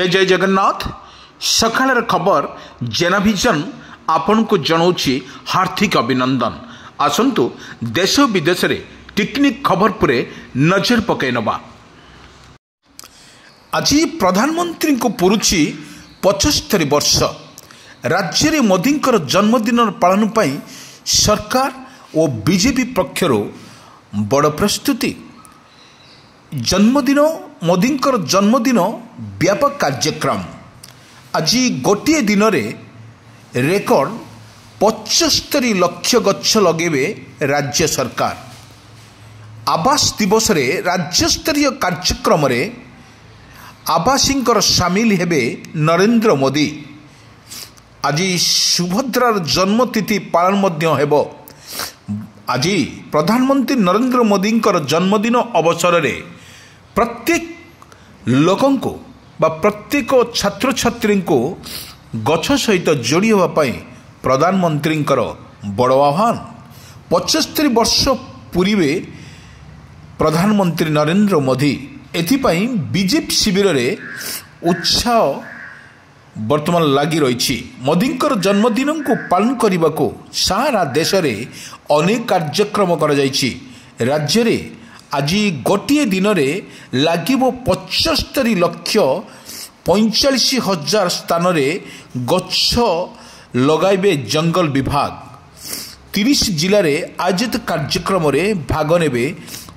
जय जय जगन्नाथ सकाळर खबर जेनाभिजन आपण को जनाऊँगी हार्दिक अभिनंदन। आसंतु देश विदेश रे टेक्निक खबर पर नजर पकई नवा। आज प्रधानमंत्री को पुरुची 75 वर्ष। राज्य में मोदी जन्मदिन पालन पर सरकार और बीजेपी पक्षर बड़ प्रस्तुति। जन्मदिन मोदी जन्मदिन व्यापक कार्यक्रम। आज गोटे दिन में रेकर्ड 75 लाख गछ लगे राज्य सरकार। आवास दिवस रे राज्य स्तरीय कार्यक्रम रे आवासी सामिल हेबे नरेंद्र मोदी। आज सुभद्रार जन्मतिथि पालन मध्य हेबो। आज प्रधानमंत्री नरेंद्र मोदी जन्मदिन अवसर रे प्रत्येक लोकों को बा प्रत्येक छात्र छात्री को गछ सहित जोड़ी होगापाई प्रधानमंत्री बड़ आह्वान। 75 वर्ष पूर्वे प्रधानमंत्री नरेंद्र मोदी एथिपाई बीजेपी शिविर रे उत्साह वर्तमान लगी रही। मोदी जन्मदिन को पालन करने को सारा देश में अनेक कार्यक्रम कर राज्य रे आज गोटे दिन में लगे 75 लाख 45,000 स्थान में गछ लगाइबे जंगल विभाग। 30 जिले में आयोजित कार्यक्रम में भाग नेबे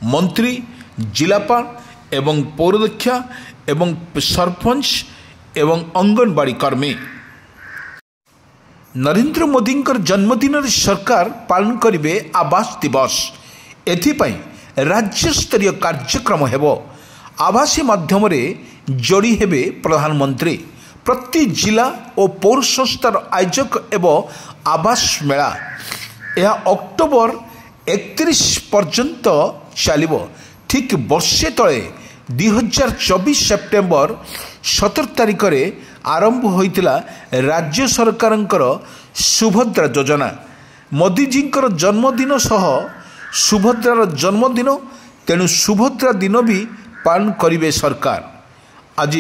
मंत्री, जिलापाल एवं पौरदक्षा एवं सरपंच एवं अंगनवाड़ी कर्मी। नरेंद्र मोदी जन्मदिन सरकार पालन करिबे आवास दिवस। एथिपाई राज्य स्तरीय कार्यक्रम हेबो। आवासी माध्यम रे जोड़ी हेबे प्रधानमंत्री। प्रति जिला और पौर संस्थार आयोजक एवं आवास मेला यह अक्टोबर 31 पर्यंत चलिबो। ठीक वर्षे तले 2024 सेप्टेम्बर 17 तारिख रे आरंभ होइतिला राज्य सरकारंकर सुभद्रा योजना। मोदी जी जन्मदिन सह सुभद्रार जन्मदिन, तेणु सुभद्रा दिन भी पालन करिवे सरकार। आज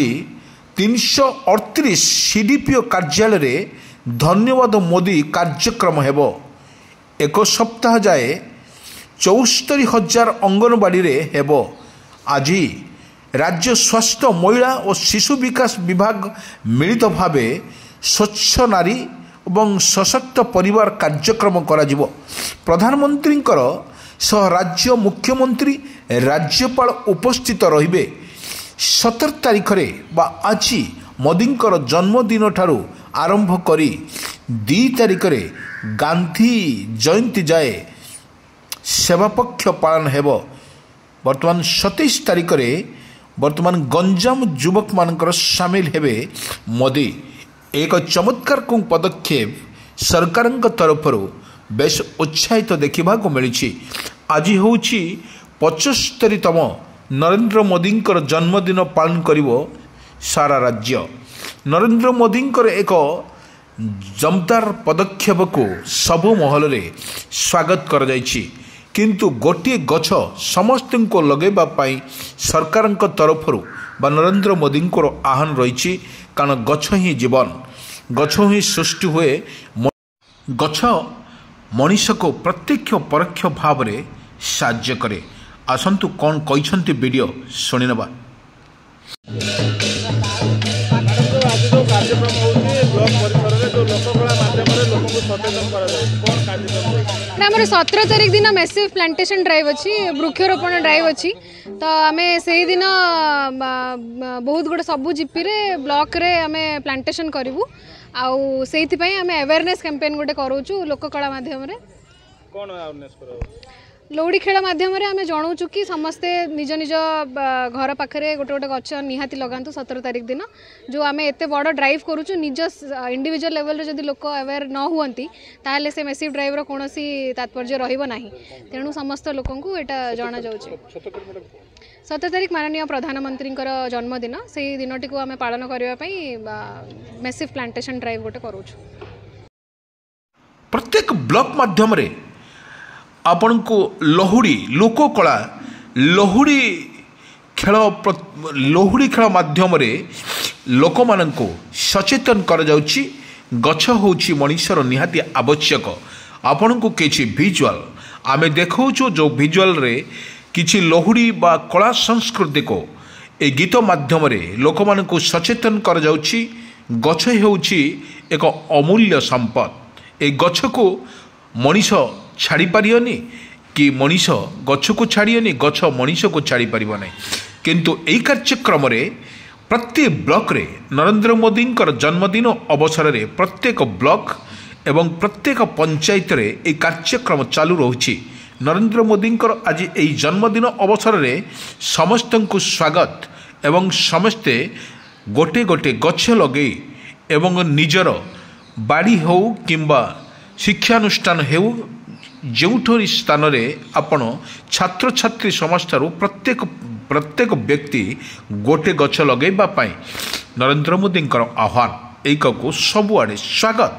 338 सीडीपीओ कार्यालय रे धन्यवाद मोदी कार्यक्रम हेबो। एक सप्ताह जाए 74,000 अंगनवाड़ी रे हेबो। आज राज्य स्वास्थ्य महिला और शिशु विकास विभाग मिलित भावे स्वच्छ नारी एवं सशक्त परिवार कार्यक्रम करा जिवो। प्रधानमंत्री सह राज्य मुख्यमंत्री राज्यपाल उपस्थित रहिबे। 17 तारिख रे बा आज मोदी जन्मदिन ठारू आरंभ करी 2 तारिख रे गांधी जयंती जाए सेवा पक्ष पालन हेबो। वर्तमान 27 तारिख रे वर्तमान गंजाम युवक मानकर सामिल हेबे मोदी। एक चमत्कार पदक्षेप सरकार तरफ बेस उत्साहित देखा मिली। आज हूँ 75तम नरेंद्र मोदी जन्मदिन पालन करिवो सारा राज्य। नरेंद्र मोदी एक जमदार पदक्षेप को सबु महल रे स्वागत कर जाइछि। किंतु गोटे गछ समस्त को लगेबा पाई सरकार तरफ बा नरेंद्र मोदी को आह्वान रही। कारण गछ ही जीवन, गछ ही सृष्टि हुए। गछ मनीष को प्रत्यक्ष परोक्ष भाव में साहाय्य करे। आसंतु कौन कहते वीडियो शुणी नवा। आमर 17 तारिख दिन मैसिव प्लांटेशन ड्राइव अच्छी, वृक्षरोपण ड्राइव अच्छी। तो आम से दिन बहुत गुड़े सबू जीपी रे ब्लॉक रे आम प्लांटेशन करूँ। आउ से आम अवेयरनेस कैंपेन गोटे करूँ लोक कला माध्यम रे। कौन अवेयरनेस करो? लौड़ी खेल माध्यम आम जनाऊँ कि समस्ते निज निज घर पाखे गोटे गोटे गछ निहाती लगातु। 17 तारिख दिन जो आम एत बड़ ड्राइव करूँ निज इंडिविजुअल लेवल रे जदि लोक अवेयर न हुअंती ताहले से मैसिव ड्राइव रो कोनोसी तात्पर्य रहिबो नाही। तेणु समस्त लोकों को एटा जाना जाउछि। 17 तारिख माननीय प्रधानमंत्री जन्मदिन, से दिनटी को आम पालन करने मैसिव प्लांटेशन ड्राइव गोटे करूँ। प्रत्येक ब्लॉक माध्यम रे आपण को लोहुड़ी लोककला लोहुड़ी खेल माध्यम ଲୋକମାନଙ୍କୁ ସଚେତନ କରାଯାଉଛି ଗଛ ହେଉଛି ମଣିଷର ନିହାତି ଆବଶ୍ୟକ। ଆପଣଙ୍କୁ କିଛି ଭିଜୁଆଲ ଆମେ ଦେଖାଉଛୁ, ଯେଉଁ ଭିଜୁଆଲରେ କିଛି ଲୋହୁଡ଼ି ବା କଳା ସଂସ୍କୃତିକୁ ଏ ଗୀତ ମାଧ୍ୟମରେ ଲୋକମାନଙ୍କୁ ସଚେତନ କରାଯାଉଛି। ଗଛ ହେଉଛି ଏକ ଅମୂଲ୍ୟ ସମ୍ପଦ। ଏ ଗଛକୁ ମଣିଷ ଛାଡ଼ିପାରିବନି କି ମଣିଷ ଗଛକୁ ଛାଡ଼ିବନି, ଗଛ ମଣିଷକୁ ଛାଡ଼ିପାରିବ ନାହିଁ। କିନ୍ତୁ ଏହି କାର୍ଯ୍ୟକ୍ରମରେ ପ୍ରତ୍ୟେକ ବ୍ଲକରେ ନରେନ୍ଦ୍ର ମୋଦିଙ୍କର ଜନ୍ମଦିନ ଅବସରରେ ପ୍ରତ୍ୟେକ ବ୍ଲକ ଏବଂ ପ୍ରତ୍ୟେକ ପଞ୍ଚାୟତରେ ଏହି କାର୍ଯ୍ୟକ୍ରମ ଚାଲୁ ରହୁଛି। ନରେନ୍ଦ୍ର ମୋଦିଙ୍କର ଆଜି ଏହି ଜନ୍ମଦିନ ଅବସରରେ ସମସ୍ତଙ୍କୁ ସ୍ୱାଗତ ଏବଂ ସମସ୍ତେ ଗୋଟେ ଗୋଟେ ଗଛ ଲଗାଇ ଏବଂ ନିଜର ବାଡ଼ି ହେଉ କିମ୍ବା ଶିକ୍ଷାନୁଷ୍ଠାନ ହେଉ ଯେଉଁଠି ସ୍ଥାନରେ ଆପଣ ଛାତ୍ରଛାତ୍ରୀ ସମସ୍ତରୁ ପ୍ରତ୍ୟେକ ବ୍ୟକ୍ତି ଗୋଟେ ଗଛ ଲଗାଇବା ପାଇଁ ନରେନ୍ଦ୍ର ମୋଦିଙ୍କର ଆହ୍ୱାନ। ଏକକୁ ସବୁଆଡ଼େ ସ୍ୱାଗତ।